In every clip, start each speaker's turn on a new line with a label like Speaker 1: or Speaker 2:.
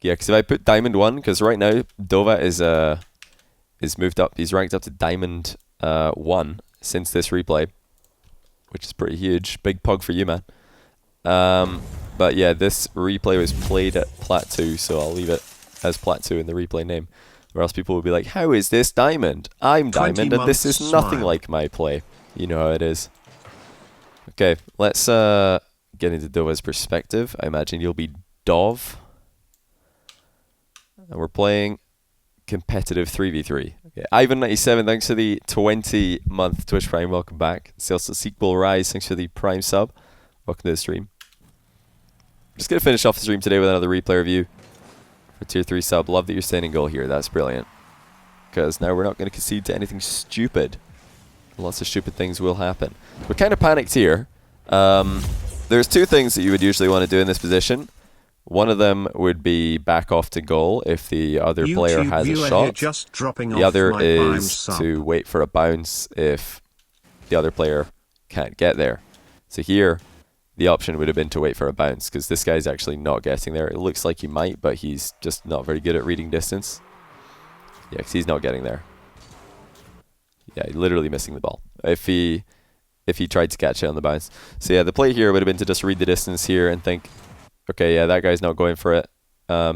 Speaker 1: Yeah, because if I put Diamond 1, because right now Dovaahh is moved up. He's ranked up to Diamond 1 since this replay, which is pretty huge. Big pug for you, man. But yeah, this replay was played at Plat 2, so I'll leave it as Plat 2 in the replay name. Or else people will be like, how is this Diamond? I'm Diamond, and this is nothing like my play. You know how it is. Okay, let's get into Dovaahh's perspective. I imagine you'll be Dov. And we're playing competitive 3v3. Okay. Ivan97, thanks for the 20-month Twitch Prime. Welcome back. Sales to Sequel Rise, thanks for the Prime sub. Welcome to the stream. I'm just going to finish off the stream today with another replay review for Tier 3 sub. Love that you're staying in goal here. That's brilliant. Because now we're not going to concede to anything stupid. Lots of stupid things will happen. We're kind of panicked here. There's two things that you would usually want to do in this position. One of them would be back off to goal if the other player has a shot. The other is to wait for a bounce if the other player can't get there. So here, the option would have been to wait for a bounce, because this guy's actually not getting there. It looks like he might, but he's just not very good at reading distance. Yeah, because he's not getting there. Yeah, literally missing the ball if he tried to catch it on the bounce. So yeah, the play here would have been to just read the distance here and think, okay, yeah, that guy's not going for it.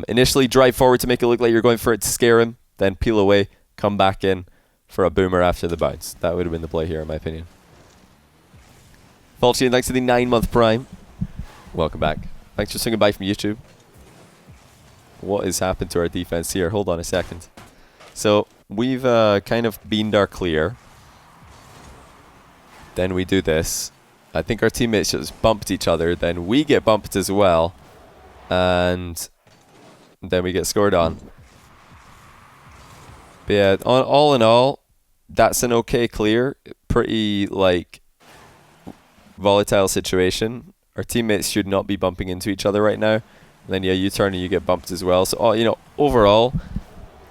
Speaker 1: Initially drive forward to make it look like you're going for it to scare him, then peel away, come back in for a boomer after the bounce. That would have been the play here, in my opinion. Falchian, thanks to the 9-month Prime. Welcome back. Thanks for saying goodbye from YouTube. What has happened to our defense here? Hold on a second. So we've kind of beamed our clear. Then we do this. I think our teammates just bumped each other. Then we get bumped as well. And then we get scored on. But yeah, all in all, that's an okay clear. Pretty, like, volatile situation. Our teammates should not be bumping into each other right now. And then, yeah, you turn and you get bumped as well. So, you know, overall,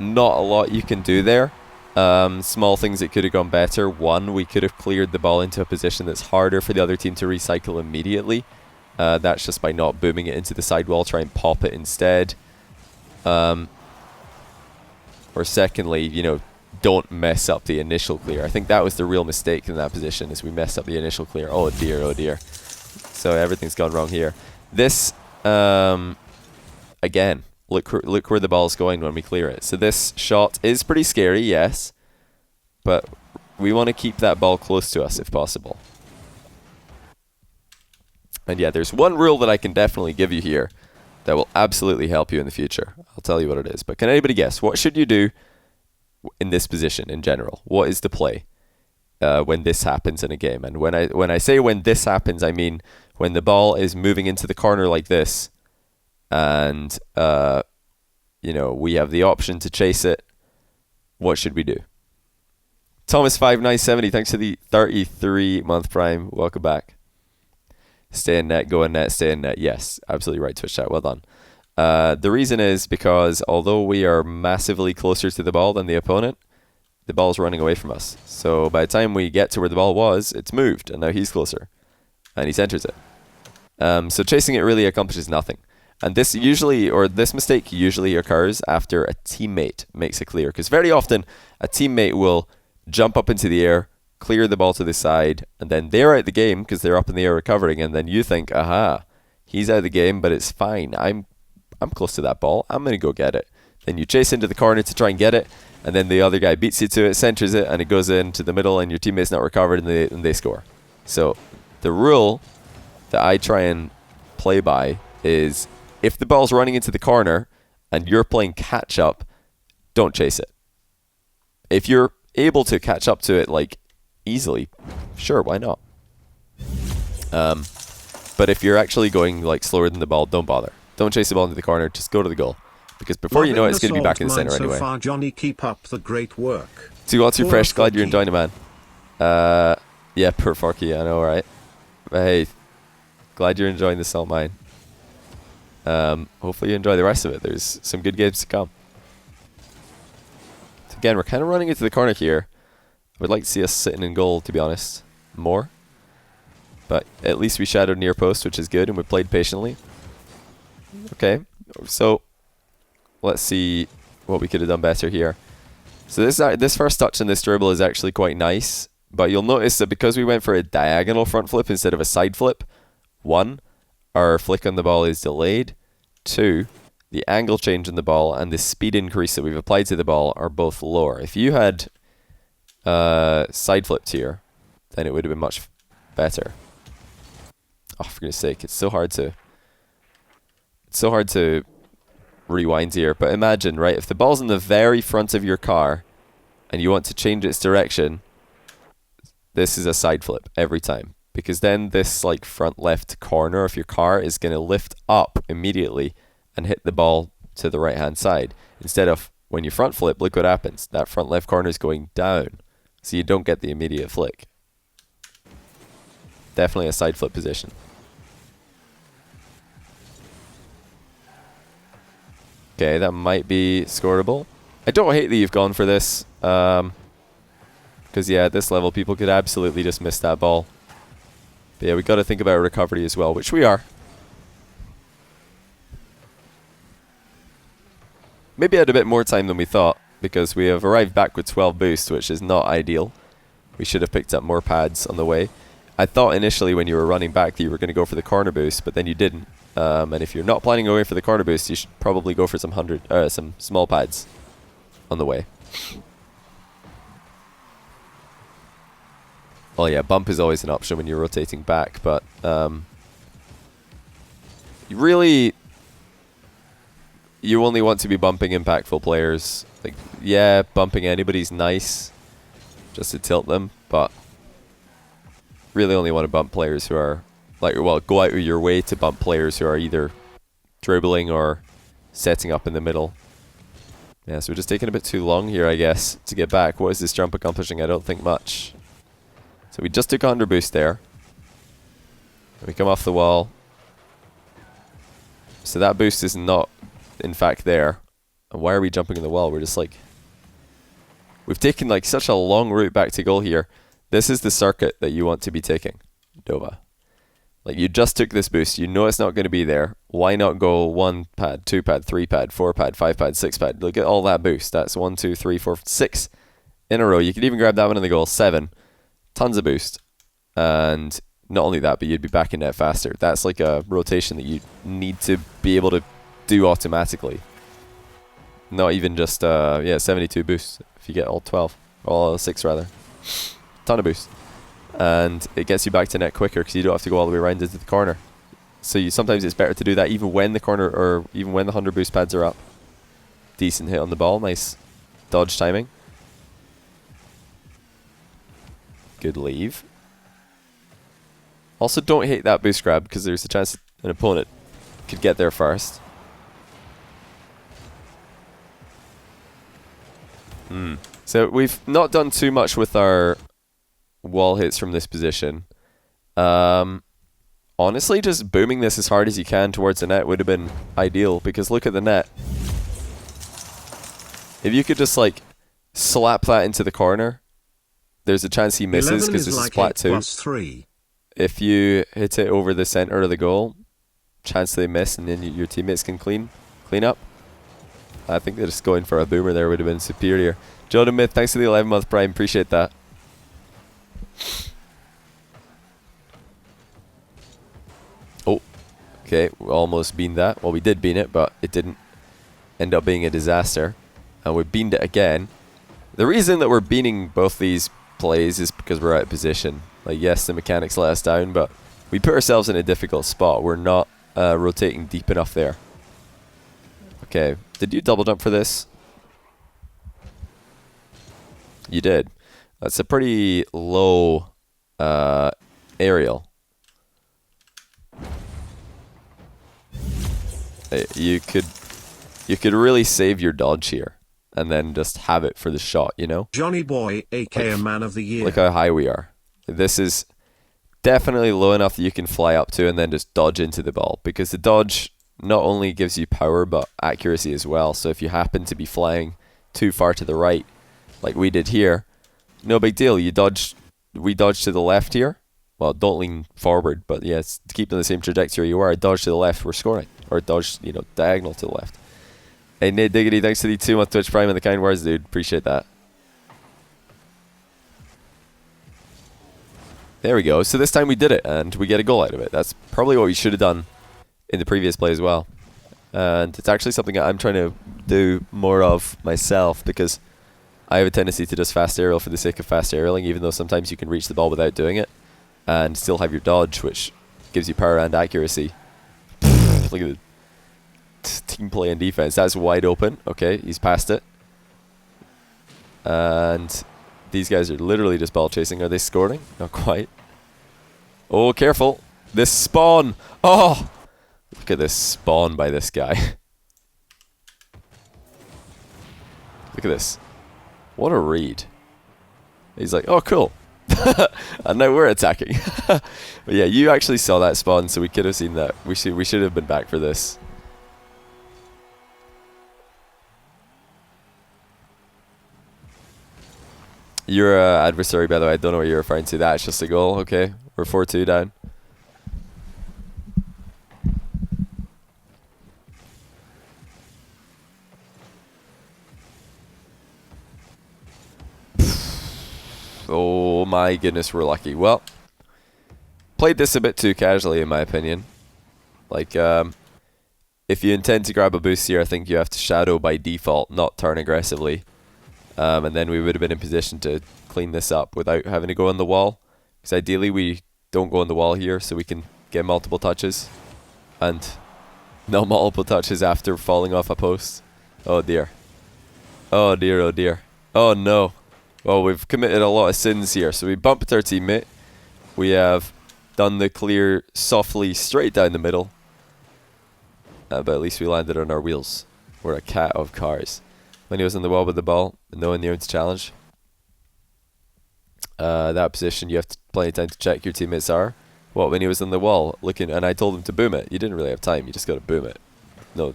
Speaker 1: not a lot you can do there. Small things that could have gone better. One, we could have cleared the ball into a position that's harder for the other team to recycle immediately. That's just by not booming it into the sidewall. Try and pop it instead. Or secondly, you know, don't mess up the initial clear. I think that was the real mistake in that position, is we messed up the initial clear. Oh dear, oh dear. So everything's gone wrong here. This, again, look where the ball's going when we clear it. So this shot is pretty scary, yes, but we want to keep that ball close to us if possible. And yeah, there's one rule that I can definitely give you here that will absolutely help you in the future. I'll tell you what it is. But can anybody guess? What should you do in this position in general? What is the play when this happens in a game? And when I say when this happens, I mean when the ball is moving into the corner like this, and you know, we have the option to chase it. What should we do? Thomas5970, thanks for the 33-month Prime. Welcome back. Stay in net, go in net, stay in net. Yes, absolutely right, Twitch chat. Well done. The reason is because although we are massively closer to the ball than the opponent, the ball's running away from us. So by the time we get to where the ball was, it's moved, and now he's closer, and he centers it. So chasing it really accomplishes nothing. And this usually, or this mistake usually occurs after a teammate makes a clear. Because very often, a teammate will jump up into the air, clear the ball to the side, and then they're out the game because they're up in the air recovering, and then you think, aha, he's out of the game, but it's fine. I'm close to that ball. I'm going to go get it. Then you chase into the corner to try and get it, and then the other guy beats you to it, centers it, and it goes into the middle, and your teammate's not recovered, and they score. So the rule that I try and play by is, if the ball's running into the corner and you're playing catch up, don't chase it. If you're able to catch up to it like easily, sure, why not? But if you're actually going like slower than the ball, don't bother. Don't chase the ball into the corner, just go to the goal. Because before you know it, it's going to be back in the center anyway.
Speaker 2: So far, Johnny, keep up the great work.
Speaker 1: Too fresh, glad you're enjoying it, man. Yeah, poor Forky, I know, right? But hey, glad you're enjoying the salt mine. Hopefully you enjoy the rest of it. There's some good games to come. So again, we're kind of running into the corner here. I would like to see us sitting in goal, to be honest, more. But at least we shadowed near post, which is good, and we played patiently. Okay, so let's see what we could have done better here. So this first touch on this dribble is actually quite nice, but you'll notice that because we went for a diagonal front flip instead of a side flip, 1, our flick on the ball is delayed. 2, the angle change on the ball and the speed increase that we've applied to the ball are both lower. If you had side flipped here, then it would have been much better. Oh, for goodness sake, it's so hard to rewind here. But imagine, right, if the ball's in the very front of your car and you want to change its direction, this is a side flip every time, because then this like front left corner of your car is going to lift up immediately and hit the ball to the right hand side. Instead of when you front flip, look what happens. That front left corner is going down, so you don't get the immediate flick. Definitely a side flip position. Okay, that might be scoreable. I don't hate that you've gone for this, because yeah, at this level people could absolutely just miss that ball. But yeah, we got to think about recovery as well, which we are. Maybe had a bit more time than we thought, because we have arrived back with 12 boost, which is not ideal. We should have picked up more pads on the way. I thought initially when you were running back that you were going to go for the corner boost, but then you didn't. And if you're not planning on going for the corner boost, you should probably go for some small pads on the way. Well, yeah, bump is always an option when you're rotating back, but really, you only want to be bumping impactful players. Like, yeah, bumping anybody's nice, just to tilt them, but really only want to bump players who are, like, well, go out of your way to bump players who are either dribbling or setting up in the middle. Yeah, so we're just taking a bit too long here, I guess, to get back. What is this jump accomplishing? I don't think much. So we just took a 100 boost there. And we come off the wall. So that boost is not, in fact, there. And why are we jumping in the wall? We're just like... We've taken like such a long route back to goal here. This is the circuit that you want to be taking, Dovaahh. Like, you just took this boost. You know it's not going to be there. Why not go 1 pad, 2 pad, 3 pad, 4 pad, 5 pad, 6 pad? Look at all that boost. That's 1, 2, 3, 4, 6 in a row. You could even grab that one in the goal. 7. Tons of boost. And not only that, but you'd be back in net faster. That's like a rotation that you need to be able to do automatically. Not even just, 72 boosts if you get all 12. All 6 rather. Ton of boost. And it gets you back to net quicker because you don't have to go all the way around into the corner. So sometimes it's better to do that even when the corner, or even when the 100 boost pads are up. Decent hit on the ball. Nice dodge timing. Good leave. Also, don't hate that boost grab because there's a chance an opponent could get there first. So we've not done too much with our wall hits from this position. Honestly, just booming this as hard as you can towards the net would have been ideal, because look at the net. If you could just like slap that into the corner, there's a chance he misses because this is Plat 2. If you hit it over the center of the goal, chance they miss and then your teammates can clean up. I think they're just going for a boomer there would have been superior. JohnnyBoi, thanks for the 11-month prime. Appreciate that. Oh, okay. We almost beaned that. Well, we did bean it, but it didn't end up being a disaster. And we beaned it again. The reason that we're beaning both these plays is because we're out of position. Like, yes, the mechanics let us down, but we put ourselves in a difficult spot. We're not rotating deep enough there. Okay, did you double jump for this? You did. That's a pretty low aerial. You could really save your dodge here and then just have it for the shot, you know?
Speaker 2: JohnnyBoi, aka Man of the Year.
Speaker 1: Look how high we are. This is definitely low enough that you can fly up to and then just dodge into the ball, because the dodge not only gives you power but accuracy as well. So if you happen to be flying too far to the right, like we did here, no big deal. We dodge to the left here. Well, don't lean forward, but yes, keep in the same trajectory you are. Dodge to the left, we're scoring. Or dodge, diagonal to the left. Hey, Nate Diggity, thanks for the 2-month Twitch Prime and the kind words, dude. Appreciate that. There we go. So this time we did it, and we get a goal out of it. That's probably what we should have done in the previous play as well. And it's actually something I'm trying to do more of myself, because I have a tendency to just fast aerial for the sake of fast aerialing, even though sometimes you can reach the ball without doing it, and still have your dodge, which gives you power and accuracy. Look at the team play and defense. That's wide open. Okay, he's passed it. And these guys are literally just ball chasing. Are they scoring? Not quite. Oh, careful. This spawn. Oh, look at this spawn by this guy. Look at this. What a read. He's like, oh, cool. And now we're attacking. But yeah, you actually saw that spawn, so we could have seen that. We should have been back for this. Your adversary, by the way, I don't know what you're referring to. That's just a goal. Okay, we're 4-2 down. Oh my goodness, we're lucky. Well, played this a bit too casually, in my opinion. Like, if you intend to grab a boost here, I think you have to shadow by default, not turn aggressively. And then we would have been in position to clean this up without having to go on the wall. Because ideally we don't go on the wall here, so we can get multiple touches. And no multiple touches after falling off a post. Oh dear. Oh dear, oh dear. Oh no. Well, we've committed a lot of sins here. So we bumped our teammate. We have done the clear softly straight down the middle. But at least we landed on our wheels. We're a cat of cars. When he was on the wall with the ball, no one near to challenge. That position, you have plenty of time to check your teammates are. What, when he was on the wall, looking, and I told him to boom it. You didn't really have time, you just got to boom it. No,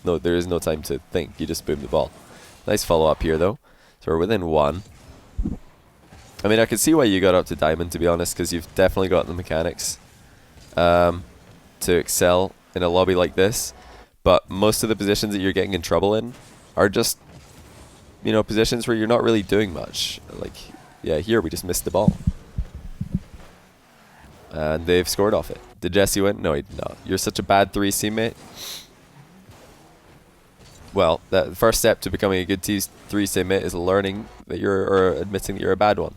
Speaker 1: there is no time to think, you just boom the ball. Nice follow up here though. So we're within 1. I mean, I can see why you got up to diamond, to be honest, because you've definitely got the mechanics to excel in a lobby like this. But most of the positions that you're getting in trouble in are just, you know, positions where you're not really doing much. Like, yeah, here we just missed the ball. And they've scored off it. Did Jesse win? No, he did not. You're such a bad 3 teammate. Well, the first step to becoming a good 3 teammate is learning that or admitting that you're a bad one.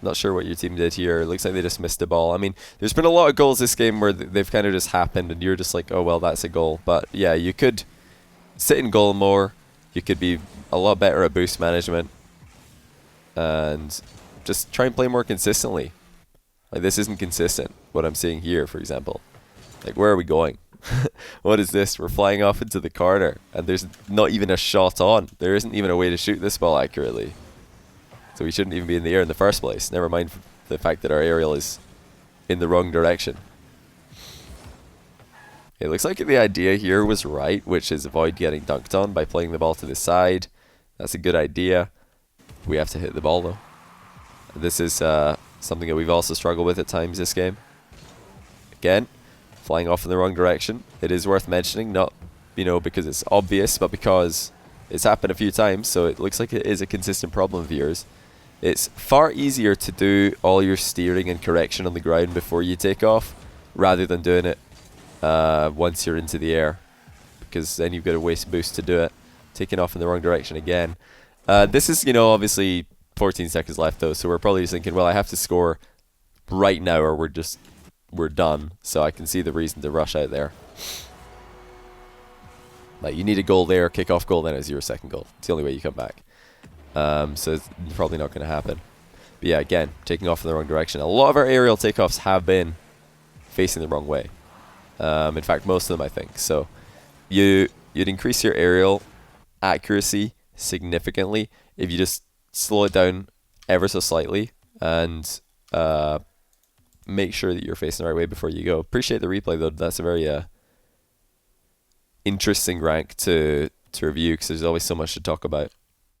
Speaker 1: Not sure what your team did here. It looks like they just missed the ball. I mean, there's been a lot of goals this game where they've kind of just happened and you're just like, oh, well, that's a goal. But yeah, you could sit in goal more. You could be a lot better at boost management. And just try and play more consistently. Like, this isn't consistent, what I'm seeing here, for example. Like, where are we going? What is this? We're flying off into the corner, and there's not even a shot on. There isn't even a way to shoot this ball accurately. So we shouldn't even be in the air in the first place. Never mind the fact that our aerial is in the wrong direction. It looks like the idea here was right, which is avoid getting dunked on by playing the ball to the side. That's a good idea. We have to hit the ball, though. This is something that we've also struggled with at times this game. Again, flying off in the wrong direction. It is worth mentioning, not, you know, because it's obvious, but because it's happened a few times, so it looks like it is a consistent problem of yours. It's far easier to do all your steering and correction on the ground before you take off, rather than doing it once you're into the air, because then you've got to waste boost to do it. Taking off in the wrong direction again. This is, you know, obviously 14 seconds left though, so we're probably just thinking, well, I have to score right now or we're done. So I can see the reason to rush out there. Like, you need a goal there, kick-off goal, then it's your second goal. It's the only way you come back. So it's probably not going to happen. But yeah, again, taking off in the wrong direction. A lot of our aerial takeoffs have been facing the wrong way. In fact, most of them, I think. So you'd increase your aerial accuracy significantly if you just slow it down ever so slightly and make sure that you're facing the right way before you go. Appreciate the replay, though. That's a very interesting rank to review, because there's always so much to talk about.